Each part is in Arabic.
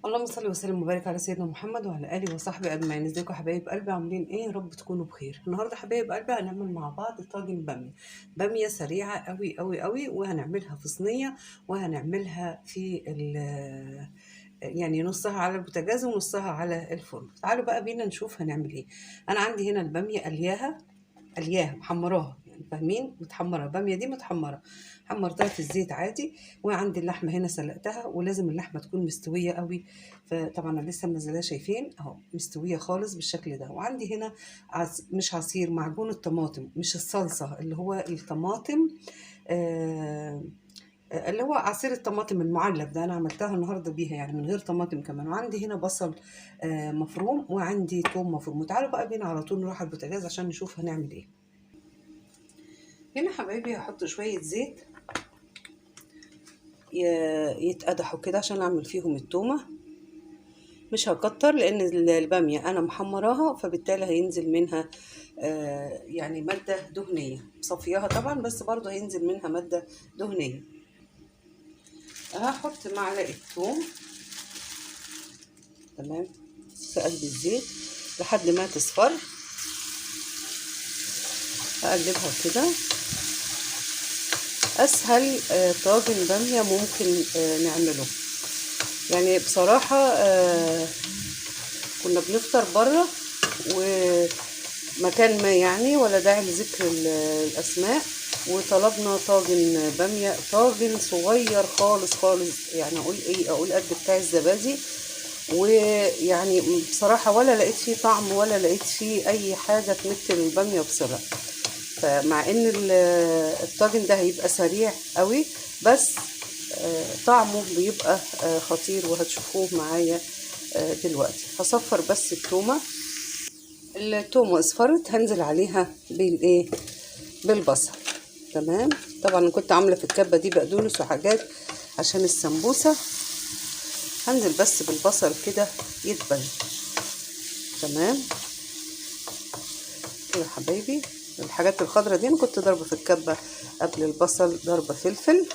اللهم صل وسلم وبارك على سيدنا محمد وعلى اله وصحبه اجمعين. ازيكم يا حبايب قلبي؟ عاملين ايه؟ يا رب تكونوا بخير. النهارده حبايب قلبي هنعمل مع بعض طاجن باميه سريعه قوي قوي قوي، وهنعملها في صينيه، وهنعملها في يعني نصها على البوتاجاز ونصها على الفرن. تعالوا بقى بينا نشوف هنعمل ايه. انا عندي هنا الباميه قلياها محمراها، يعني فاهمين؟ متحمره الباميه دي متحمره، حمرتها في الزيت عادي. وعندي اللحمه هنا سلقتها، ولازم اللحمه تكون مستويه قوي. فطبعا انا لسه منزلاها، شايفين اهو مستويه خالص بالشكل ده. وعندي هنا مش عصير، معجون الطماطم، مش الصلصه، اللي هو الطماطم، آه اللي هو عصير الطماطم المعلب ده. انا عملتها النهارده بيها يعني من غير طماطم كمان. وعندي هنا بصل مفروم، وعندي توم مفروم. وتعالوا بقى بينا على طول نروح على البوتاجاز عشان نشوف هنعمل ايه. هنا حبايبي هحط شويه زيت يتقدحوا كده عشان اعمل فيهم التومه. مش هكتر لان الباميه انا محمراها، فبالتالي هينزل منها يعني ماده دهنيه. صفياها طبعا، بس برضه هينزل منها ماده دهنيه. هحط معلقه توم، تمام، في قلب الزيت لحد ما تصفر. هقلبها كده. اسهل طاجن باميه ممكن نعمله. يعني بصراحه كنا بنفطر بره، ومكان ما يعني، ولا داعي لذكر الاسماء، وطلبنا طاجن باميه، طاجن صغير خالص خالص، يعني اقول ايه، اقول قد بتاع الزبادي. ويعني بصراحه ولا لقيت فيه طعم، ولا لقيت فيه اي حاجه تمثل الباميه بصله. فمع ان الطاجن ده هيبقى سريع قوي، بس طعمه بيبقى خطير، وهتشوفوه معايا دلوقتي. هصفر بس التومه اصفرت، هنزل عليها بالايه، بالبصل. تمام. طبعا كنت عامله في الكبه دي بقدونس وحاجات عشان السمبوسه. هنزل بس بالبصل كده يدبل. تمام كده حبايبي. الحاجات الخضرة دي انا كنت ضربه في الكبه قبل البصل، ضربه فلفل.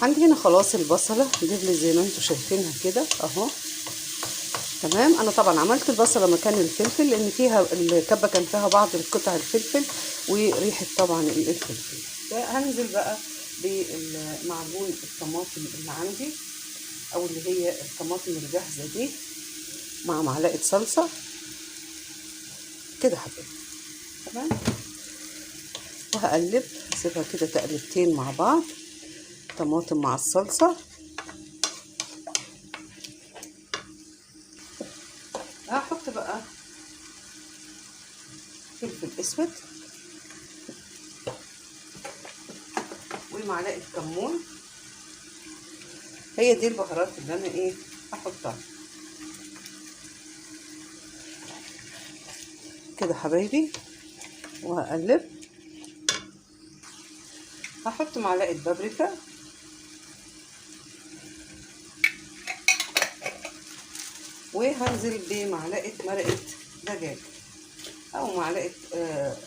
عندي هنا خلاص البصله دبلت زي ما انتم شايفينها كده اهو. تمام. انا طبعا عملت البصله مكان الفلفل، لان فيها الكبه كان فيها بعض القطع الفلفل وريحه طبعا الفلفل. هنزل بقى بمعجون الطماطم اللي عندي، او اللي هي الطماطم الجاهزه دي، مع معلقه صلصه كده حبيبي. تمام. وهقلب، اسيبها كده تقلبتين مع بعض، طماطم مع الصلصه. هحط بقى فلفل اسود، ومعلقه كمون. هي دي البهارات اللي انا ايه هحطها كده حبايبي. وهقلب. هحط معلقه بابريكا، وهنزل بمعلقه مرقه دجاج، او معلقه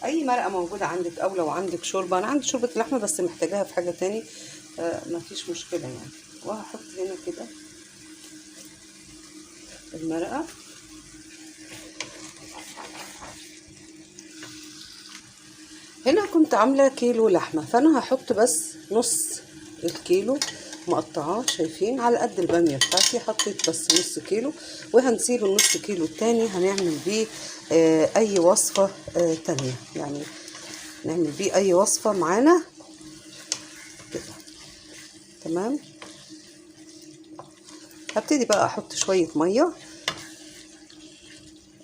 اي مرقه موجوده عندك، او لو عندك شوربه. انا عندي شوربه لحمه بس محتاجاها في حاجه تاني، مفيش مشكله يعني. وهحط هنا كده المرقه. هنا كنت عامله كيلو لحمه، فانا هحط بس نص الكيلو مقطعاه، شايفين؟ على قد الباميه بتاعتي حطيت بس نص كيلو. وهنسيب النص كيلو التاني هنعمل بيه اي وصفه تانية، يعني نعمل بيه اي وصفه معانا كده. تمام. هبتدي بقى احط شويه ميه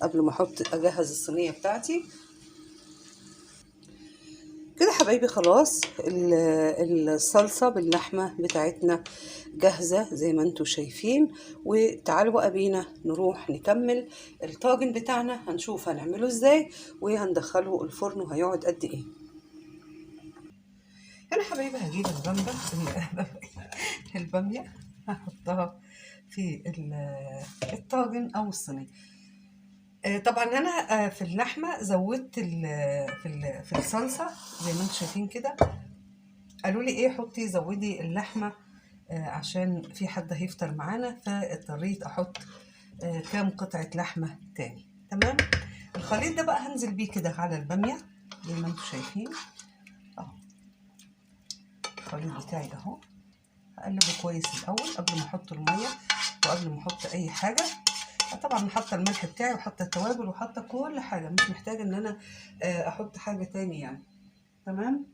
قبل ما اجهز الصينيه بتاعتي كده حبايبي. خلاص الصلصة باللحمة بتاعتنا جاهزة زي ما انتوا شايفين. وتعالوا بقى بينا نروح نكمل الطاجن بتاعنا، هنشوف هنعمله ازاي، وهندخله الفرن وهيقعد قد ايه. انا حبايبي هجيب البامية، هحطها في الطاجن او الصينية. طبعا انا في اللحمة زودت في الصلصة زي ما انتوا شايفين كده. قالوا لي ايه، حطي زودي اللحمه عشان في حد هيفطر معانا، فاضطريت احط كام قطعة لحمة تاني. تمام. الخليط ده بقى هنزل بيه كده على البامية زي ما انتم شايفين اهو. الخليط بتاعي اهو، هقلبه كويس الاول قبل ما احط المية وقبل ما احط اي حاجة. طبعا حاطه الملح بتاعي وحاطه التوابل وحاطه كل حاجه، مش محتاجه ان انا احط حاجه تاني يعني. تمام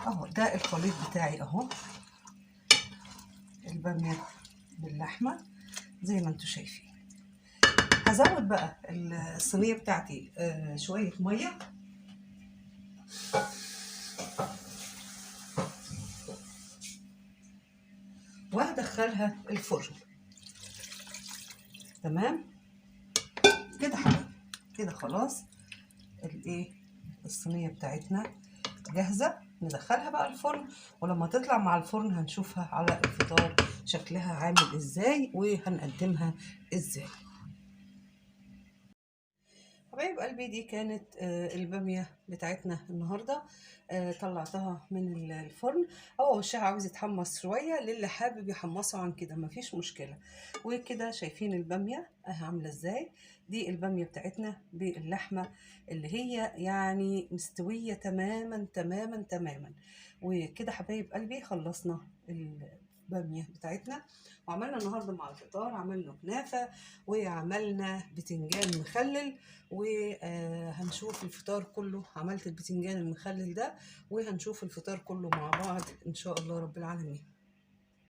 اهو. ده الخليط بتاعي اهو، الباميه باللحمه زي ما انتم شايفين. هزود بقى الصينيه بتاعتي شويه ميه وهدخلها الفرن. تمام كده حبيبي، كده خلاص الايه الصينيه بتاعتنا جاهزه. ندخلها بقى الفرن، ولما تطلع مع الفرن هنشوفها على الفطار شكلها عامل ازاي وهنقدمها ازاي. حبايب قلبي دي كانت البامية بتاعتنا النهاردة. طلعتها من الفرن. هو وشها عاوز يتحمص شوية، للي حابب يحمصه عن كده مفيش مشكلة. وكده شايفين البامية عاملة ازاي. دي البامية بتاعتنا باللحمة اللي هي يعني مستوية تماما تماما تماما. وكده حبايب قلبي خلصنا البامية بتاعتنا. وعملنا النهارده مع الفطار عملنا كنافة وعملنا بتنجان مخلل. وهنشوف الفطار كله، عملت البتنجان المخلل ده وهنشوف الفطار كله مع بعض ان شاء الله رب العالمين.